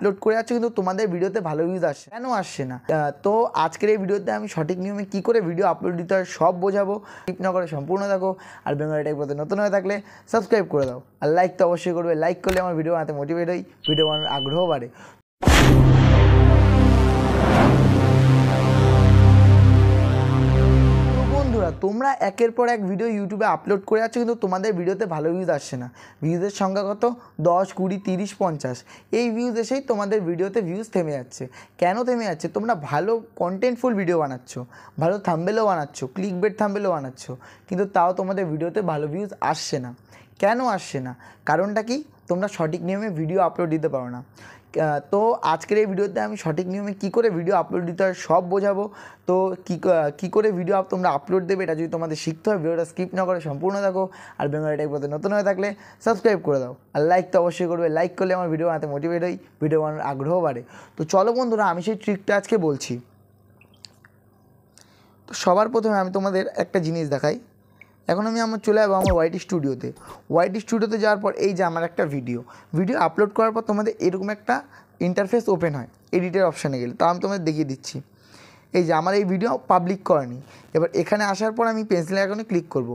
Upload করে যাচ্ছ কিন্তু তোমাদের ভিডিওতে ভালো ভিউজ আসছে, কেন আসছে না? তো আজকের এই ভিডিওতে আমি সঠিক নিয়মে কী করে ভিডিও আপলোড দিতে হয় সব বোঝাবো। স্কিপ না করে সম্পূর্ণ থাকো। আর বেঙ্গলি টেক পথে নতুন হয়ে থাকলে সাবস্ক্রাইব করে দাও, আর লাইক তো অবশ্যই করবে। লাইক করলে আমার ভিডিও বানাতে মোটিভেট হই, ভিডিও বানানোর আগ্রহ বাড়ে। তোমরা একের পর এক ভিডিও ইউটিউবে আপলোড করে যাচ্ছ কিন্তু তোমাদের ভিডিওতে ভালো ভিউজ আসছে না। ভিউজের সংখ্যা কত? 10, 20, 30, 50 এই ভিউজ এসেই তোমাদের ভিডিওতে ভিউজ থেমে যাচ্ছে। কেন থেমে যাচ্ছে? তোমরা ভালো কন্টেন্টফুল ভিডিও বানাচ্ছ, ভালো থাম্বনেলও বানাচ্ছ, ক্লিকবেট থাম্বনেলও বানাচ্ছ, কিন্তু তাও তোমাদের ভিডিওতে ভালো ভিউজ আসছে না। কেন আসছে না? কারণটা কি? তোমরা সঠিক নিয়মে ভিডিও আপলোড দিতে পারো না। তো আজকের এই ভিডিওতে আমি সঠিক নিয়মে কী করে ভিডিও আপলোড দিতে হয় সব বোঝাবো। তো কী করে ভিডিও তোমরা আপলোড দেবে এটা যদি তোমাদের শিখতে হয়, ভিডিওটা স্কিপ না করে সম্পূর্ণ থাকো। আর বেঙ্গলি টেক পথে নতুন হয়ে থাকলে সাবস্ক্রাইব করে দাও, আর লাইক তো অবশ্যই করবে। লাইক করলে আমার ভিডিও বানাতে মোটিভেট হই, ভিডিও বানানোর আগ্রহ বাড়ে। তো চলো বন্ধুরা, আমি সেই ট্রিকটা আজকে বলছি। তো সবার প্রথমে আমি তোমাদের একটা জিনিস দেখাই। এখন আমি চলে যাবো আমার ওয়াইটি স্টুডিওতে। ওয়াইটি স্টুডিওতে যাওয়ার পর এই যে আমার একটা ভিডিও আপলোড করার পর তোমাদের এরকম একটা ইন্টারফেস ওপেন হয় এডিটের অপশানে গেলে। তো আমি তোমাদের দেখিয়ে দিচ্ছি। এই যে আমার এই ভিডিও পাবলিক করেনি। এবার এখানে আসার পর আমি পেন্সিল আইকনে ক্লিক করব।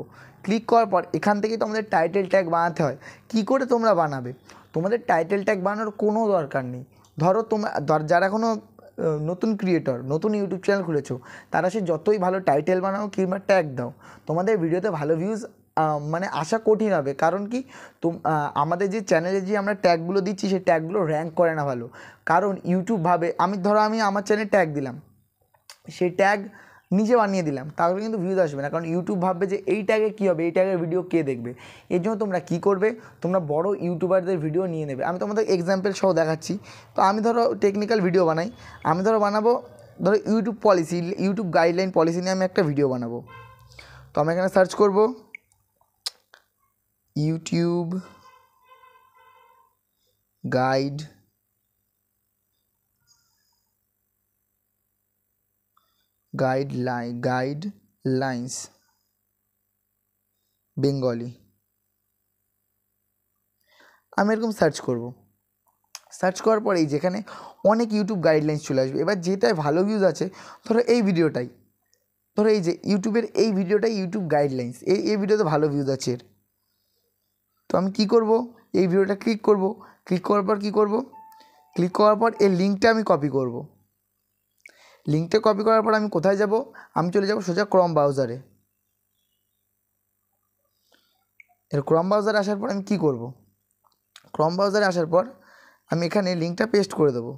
ক্লিক করার পর এখান থেকে তোমাদের টাইটেল ট্যাগ বানাতে হয়। কি করে তোমরা বানাবে? তোমাদের টাইটেল ট্যাগ বানানোর কোনো দরকার নেই। ধরো তোমরা যারা এখনও নতুন ক্রিয়েটর, নতুন ইউটিউব চ্যানেল খুলেছো, তারা সে যতই ভালো টাইটেল বানাও কিংবা ট্যাগ দাও, তোমাদের ভিডিওতে ভালো ভিউজ মানে আশা কঠিন হবে। কারণ কি? আমাদের যে চ্যানেলে যে আমরা ট্যাগগুলো দিচ্ছি সেই ট্যাগগুলো র্যাঙ্ক করে না ভালো। কারণ ইউটিউব ভাবে আমি আমার চ্যানেলে ট্যাগ দিলাম, সেই ট্যাগ নিজে বানিয়ে দিলাম, তাহলে কিন্তু ভিউজ আসবে না। কারণ ইউটিউব ভাববে যে এই ট্যাগে কী হবে, এই ট্যাগের ভিডিও কে দেখবে। এর জন্য তোমরা কী করবে? তোমরা বড় ইউটিউবারদের ভিডিও নিয়ে নেবে। আমি তোমাদের এক্সাম্পল সহ দেখাচ্ছি। তো আমি ধরো টেকনিক্যাল ভিডিও বানাই। আমি বানাবো YouTube policy, YouTube guideline policy নিয়ে আমি একটা ভিডিও বানাবো। তো আমি এখানে সার্চ করব ইউটিউব গাইডলাইন্স বেঙ্গলি। আমি এরকম সার্চ করব। সার্চ করার পর এই যেখানে অনেক ইউটিউব গাইডলাইন্স চলে আসবে। এবার যেটাই ভালো ভিউজ আছে, ধরো এই ভিডিওটাই, ধরো এই যে ইউটিউবের এই ভিডিওটাই ইউটিউব গাইডলাইন্স, এই ভিডিওতে ভালো ভিউজ আছে এর। তো আমি কি করব? এই ভিডিওটা ক্লিক করব। ক্লিক করার পর কী করব? ক্লিক করার পর এই লিঙ্কটা আমি কপি করব। লিঙ্কটা কপি করার পর আমি কোথায় যাব? আমি চলে যাব সোজা ক্রোম ব্রাউজারে। এর ক্রোম ব্রাউজারে আসার পর আমি কী করব? ক্রোম ব্রাউজারে আসার পর আমি এখানে লিঙ্কটা পেস্ট করে দেবো।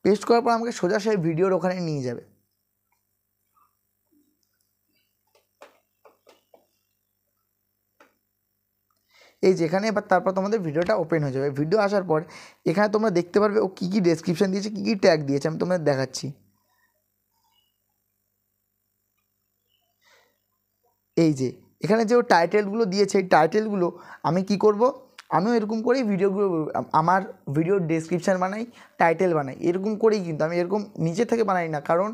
পেস্ট করার পর আমাকে সোজা সেই ভিডিওর ওখানে নিয়ে যাবে। এই যেখানে এবার তারপর তোমাদের ভিডিওটা ওপেন হয়ে যাবে। ভিডিও আসার পর এখানে তোমরা দেখতে পারবে ও কী কী ডেসক্রিপশান দিয়েছে, কী কী ট্যাগ দিয়েছে। আমি তোমাদের দেখাচ্ছি। এই যে এখানে যে ও টাইটেলগুলো দিয়েছে, এই টাইটেলগুলো আমি কি করব? আমিও এরকম করেই ভিডিওগুলো, আমার ভিডিওর ডেসক্রিপশান বানাই, টাইটেল বানাই, এরকম করেই। কিন্তু আমি এরকম নিচে থেকে বানাই না। কারণ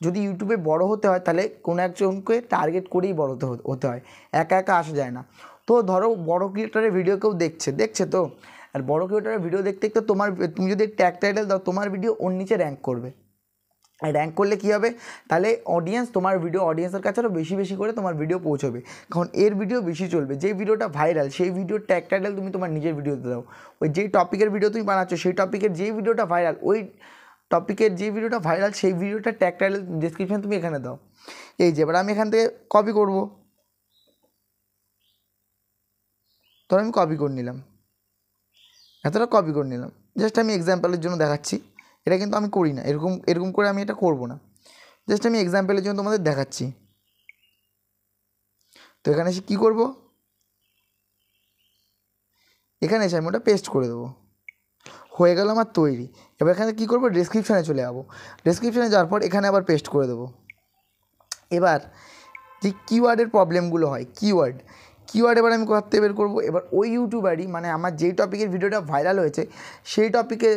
যদি ইউটিউবে বড় হতে হয় তাহলে কোনো একজনকে টার্গেট করেই বড় হতে হয়, একা একা আসা যায় না। তো ধরো বড় ক্রিয়েটারের ভিডিও কেউ দেখছে তো, আর বড় ক্রিয়েটারের ভিডিও দেখতে দেখতে তুমি যদি ট্যাগ টাইটেল দাও, তোমার ভিডিও ওর নিচে র্যাঙ্ক করবে। আর র্যাঙ্ক করলে কী হবে? তাহলে তোমার ভিডিও অডিয়েন্সের কাছে আরও বেশি বেশি করে তোমার ভিডিও পৌঁছবে। কারণ এর ভিডিও বেশি চলবে। যেই ভিডিওটা ভাইরাল সেই ভিডিওর ট্যাগ টাইটেল তুমি তোমার নিজের ভিডিওতে দাও। ওই যেই টপিকের ভিডিও তুমি বানাচ্ছো সেই টপিকের যেই ভিডিওটা ভাইরাল, ওই টপিকের যে ভিডিওটা ভাইরাল সেই ভিডিওটা ট্যাগ টাইটেল ডেসক্রিপশন তুমি এখানে দাও। এই যে এবার আমি এখান থেকে কপি করব। ধরো আমি কপি করে নিলাম, এতটা কপি করে নিলাম। জাস্ট আমি এক্সাম্পলের জন্য দেখাচ্ছি। এটা কিন্তু আমি করি না, এরকম করে আমি এটা করব না। জাস্ট আমি এক্সাম্পলের জন্য তোমাদের দেখাচ্ছি। তো এখানে এসে কী করব? এখানে এসে আমি ওটা পেস্ট করে দেবো। হয়ে গেল আমার তৈরি। এবার এখানে কী করবো? ডেসক্রিপশানে চলে যাবো। ডেসক্রিপশানে যাওয়ার পর এখানে আবার পেস্ট করে দেবো। এবার যে কিওয়ার্ডের প্রবলেমগুলো হয়, কিওয়ার্ড এবার আমি কোথা থেকে বের করবো? এবার ওই ইউটিউবারই, মানে আমার যেই টপিকের ভিডিওটা ভাইরাল হয়েছে সেই টপিকে,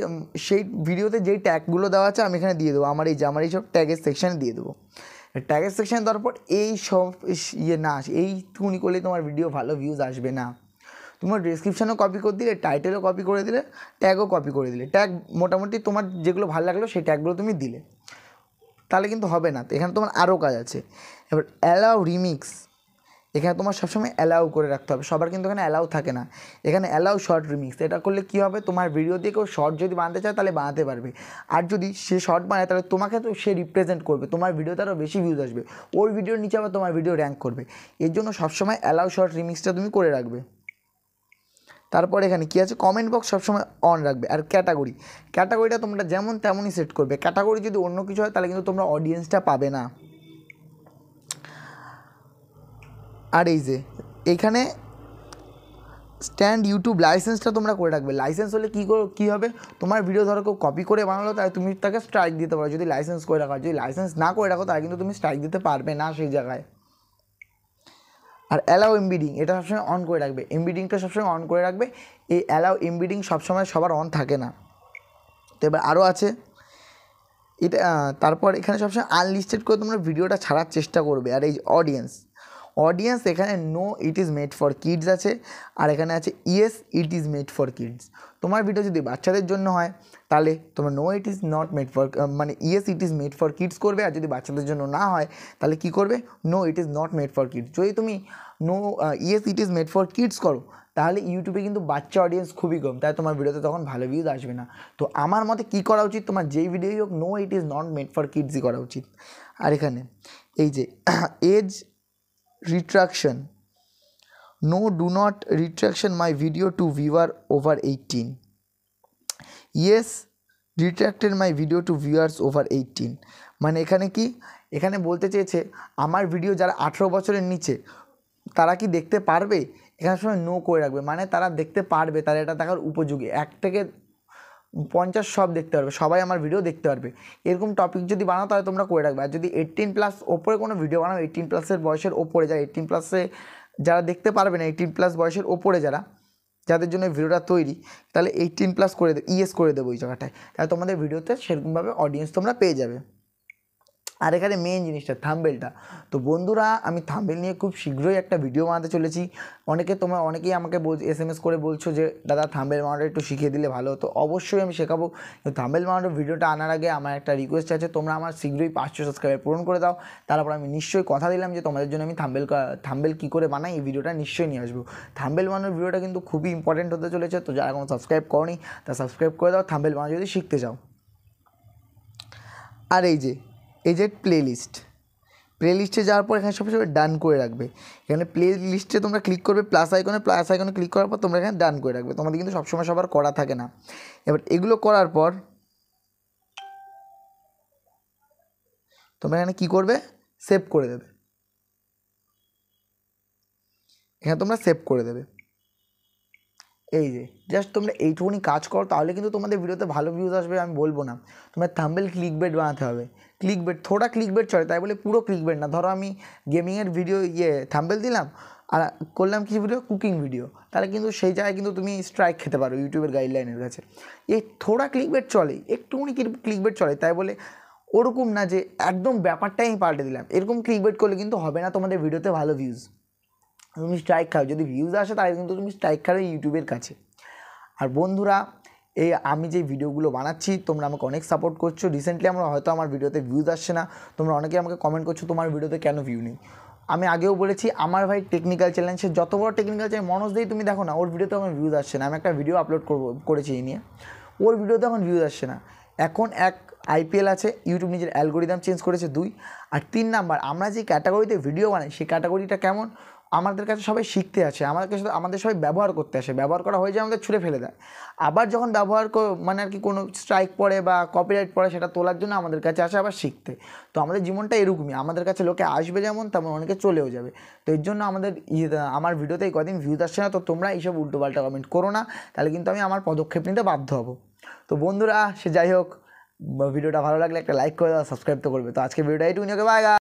সেই ভিডিওতে যেই ট্যাগগুলো দেওয়া আছে আমি এখানে দিয়ে দেবো। আমার এই সব ট্যাগের সেকশানে দিয়ে দেবো। ট্যাগের সেকশানে দেওয়ার পর এই সব না এইটুকুনি করলে তোমার ভিডিও ভালো ভিউজ আসবে না। তোমার ডেসক্রিপশানও কপি করে দিলে, টাইটেলও কপি করে দিলে, ট্যাগও কপি করে দিলে। ট্যাগ মোটামুটি তোমার যেগুলো ভালো লাগলো সেই ট্যাগগুলো তুমি দিলে, তাহলে কিন্তু হবে না। তো এখানে তোমার আরও কাজ আছে। এবার অ্যালাউ রিমিক্স, এখানে তোমার সবসময় অ্যালাউ করে রাখতে হবে। সবার কিন্তু এখানে অ্যালাউ থাকে না, এখানে অ্যালাউ শর্ট রিমিক্স। এটা করলে কী হবে, তোমার ভিডিও দিয়ে কেউ শর্ট যদি বানাতে চায় তাহলে বানাতে পারবে। আর যদি সে শর্ট বানায় তাহলে তোমাকে তো সে রিপ্রেজেন্ট করবে, তোমার ভিডিওতে আরও বেশি ভিউজ আসবে, ওর ভিডিওর নিচে আবার তোমার ভিডিও র্যাঙ্ক করবে। এর জন্য সবসময় অ্যালাউ শর্ট রিমিক্সটা তুমি করে রাখবে। তারপর এখানে কী আছে, কমেন্ট বক্স সবসময় অন রাখবে। আর ক্যাটাগরিটা তোমরা যেমন তেমনই সেট করবে। ক্যাটাগরি যদি অন্য কিছু হয় তাহলে কিন্তু তোমরা অডিয়েন্সটা পাবে না। আর এই যে এইখানে স্ট্যান্ড ইউটিউব লাইসেন্সটা তোমরা করে রাখবে। লাইসেন্স হলে কী হবে, তোমার ভিডিও ধরো কেউ কপি করে বানালো তাহলে তুমি তাকে স্ট্রাইক দিতে পারো যদি লাইসেন্স করে রাখো। যদি লাইসেন্স না করে রাখো তাহলে কিন্তু তুমি স্ট্রাইক দিতে পারবে না সেই জায়গায়। আর অ্যালাউ এমবিডিং এটা সবসময় অন করে রাখবে, এমবিডিংটা সবসময় অন করে রাখবে। এই অ্যালাউ এমবিডিং সবসময় সবার অন থাকে না। তো এবার আরও আছে এটা, তারপর এখানে সবসময় আনলিস্টেড করে তোমরা ভিডিওটা ছাড়ার চেষ্টা করবে। আর এই অডিয়েন্স এখানে no it is made for kids আছে, আর এখানে আছে yes it is made for kids. তোমার ভিডিও যদি বাচ্চাদের জন্য হয় তাহলে তোমার no it is not made for, মানে yes it is made for kids করবে। আর যদি বাচ্চাদের জন্য না হয় তাহলে কী করবে, no it is not made for kids. যদি তুমি yes it is made for kids করো তাহলে ইউটিউবে কিন্তু বাচ্চা অডিয়েন্স খুবই কম, তাই তোমার ভিডিওতে তখন ভালো ভিউজ আসবে না। তো আমার মতে কী করা উচিত, তোমার যেই ভিডিওই হোক no it is not made for কিডসই করা উচিত। আর এখানে এই যে age retraction, no do not retraction my video to viewer over 18, yes retracted my video to viewers over 18। মানে এখানে কি, এখানে বলতে চেয়েছে আমার ভিডিও যারা 18 বছরের নিচে তারা কি দেখতে পারবে, এখানে সময় নো করে রাখবে। মানে তারা দেখতে পারবে, তারা এটা দেখার উপযোগী, 1 থেকে 50 সব দেখতে পারবে, সবাই আমার ভিডিও দেখতে পারবে। এরকম টপিক যদি বানাও তাহলে তোমরা করে রাখবে। আর যদি 18+ ওপরে কোনো ভিডিও বানাও, 18+ বয়সের ওপরে, যারা 18+ যারা দেখতে পারবে না, 18+ বয়সের ওপরে যাদের জন্য ভিডিওটা তৈরি, তাহলে 18+ করে ইয়েস করে দেবো ওই জায়গাটায়, তাহলে তোমাদের ভিডিওতে সেরকমভাবে অডিয়েন্স তোমরা পেয়ে যাবে। আর এখানে মেন জিনিসটা থাম্বনেলটা। তো বন্ধুরা আমি থাম্বনেল নিয়ে খুব শীঘ্রই একটা ভিডিও বানাতে চলেছি। অনেকেই আমাকে SMS করে বলছো যে দাদা থাম্বনেল বানানোটা একটু শিখিয়ে দিলে ভালো হতো। অবশ্যই আমি শেখাবো। তো থাম্বনেল বানানোর ভিডিওটা আনার আগে আমার একটা রিকোয়েস্ট আছে, তোমরা আমার শীঘ্রই 500 সাবস্ক্রাইবার পূরণ করে দাও। তারপর আমি নিশ্চয়ই কথা দিলাম যে তোমাদের জন্য আমি থাম্বনেল কী করে বানাই এই ভিডিওটা নিশ্চয়ই নিয়ে আসবো। থাম্বনেল বানানোর ভিডিওটা কিন্তু খুবই ইম্পর্টেন্ট হতে চলেছে। তো যারা এখন সাবস্ক্রাইব করনি তা সাবস্ক্রাইব করে দাও থাম্বনেল বানানো যদি শিখতে চাও। আর এই যে প্লেলিস্টে যাওয়ার পর এখানে সবসময় ডান করে রাখবে। এখানে প্লেলিস্টে তোমরা ক্লিক করবে, প্লাস আইকনে ক্লিক করার পর তোমরা এখানে ডান করে রাখবে। তোমাদের কিন্তু সবসময় সবার করা থাকে না। এবার এগুলো করার পর তোমরা এখানে কী করবে, সেভ করে দেবে। এখানে তোমরা সেভ করে দেবে। এই যে জাস্ট তোমরা এইটুকুনি কাজ করো তাহলে কিন্তু তোমাদের ভিডিওতে ভালো ভিউজ আসবে। আমি বলবো না তোমার থাম্বনেল ক্লিকবেট বানাতে হবে, থোড়া ক্লিকবেট চলে, তাই বলে পুরো ক্লিকবেট না। ধরো আমি গেমিংয়ের ভিডিও থাম্বনেল দিলাম আর করলাম কিছু ভিডিও কুকিং ভিডিও, তাহলে কিন্তু সেই জায়গায় কিন্তু তুমি স্ট্রাইক খেতে পারো ইউটিউবের গাইডলাইনের কাছে। এই থোড়া ক্লিকবেট চলে, একটুকুনি ক্লিকবেট চলে, তাই বলে ওরকম না যে একদম ব্যাপারটাই আমি পাল্টে দিলাম। এরকম ক্লিকবেট করলে কিন্তু হবে না তোমাদের ভিডিওতে ভালো ভিউজ। তুমি স্ট্রাইক খাও, যদি ভিউজ আসে তাহলে কিন্তু তুমি স্ট্রাইক খাও ইউটিউবের কাছে। আর বন্ধুরা আমি যে ভিডিওগুলো বানাচ্ছি তোমরা আমাকে অনেক সাপোর্ট করছো। রিসেন্টলি আমার ভিডিওতে ভিউজ আসছে না, তোমরা অনেকে আমাকে কমেন্ট করছো তোমার ভিডিওতে কেন ভিউ নেই। আমি আগেও বলেছি আমার ভাই টেকনিক্যাল চ্যালেঞ্জ, সে যত বড় টেকনিক্যাল চ্যালেঞ্জ মনোজ দেই তুমি দেখো না, ওর ভিডিওতে আমার ভিউজ আসছে না। আমি একটা ভিডিও আপলোড করেছি এই নিয়ে, ওর ভিডিওতে এখন ভিউজ আসছে না। এখন এক IPL আছে, ইউটিউব নিজের অ্যালগোরিদম চেঞ্জ করেছে 2, আর 3 নাম্বার আমরা যে ক্যাটাগরিতে ভিডিও বানাই সেই ক্যাটাগরিটা কেমন আমাদের কাছে সবাই শিখতে আসে, আমাদের সবাই ব্যবহার করতে আসে, ব্যবহার করা হয়ে যায় আমাদের ছুঁড়ে ফেলে দেয়। আবার যখন মানে আর কি কোনো স্ট্রাইক পড়ে বা কপিরাইট পড়ে সেটা তোলার জন্য আমাদের কাছে আসে আবার শিখতে। তো আমাদের জীবনটা এরকমই, আমাদের কাছে লোকে আসবে যেমন তেমন অনেকে চলেও যাবে। তো এর জন্য আমার ভিডিওতে কদিন ভিউজ আসছে না, তো তোমরা এইসব উল্টোপাল্টা কমেন্ট করো না, তাহলে কিন্তু আমি আমার পদক্ষেপ নিতে বাধ্য হব। তো বন্ধুরা সে যাই হোক, ভিডিওটা ভালো লাগলে একটা লাইক করে দাও, সাবস্ক্রাইব তো করবে। তো আজকে ভিডিওটা এইটুকুনি, ওকে বাই।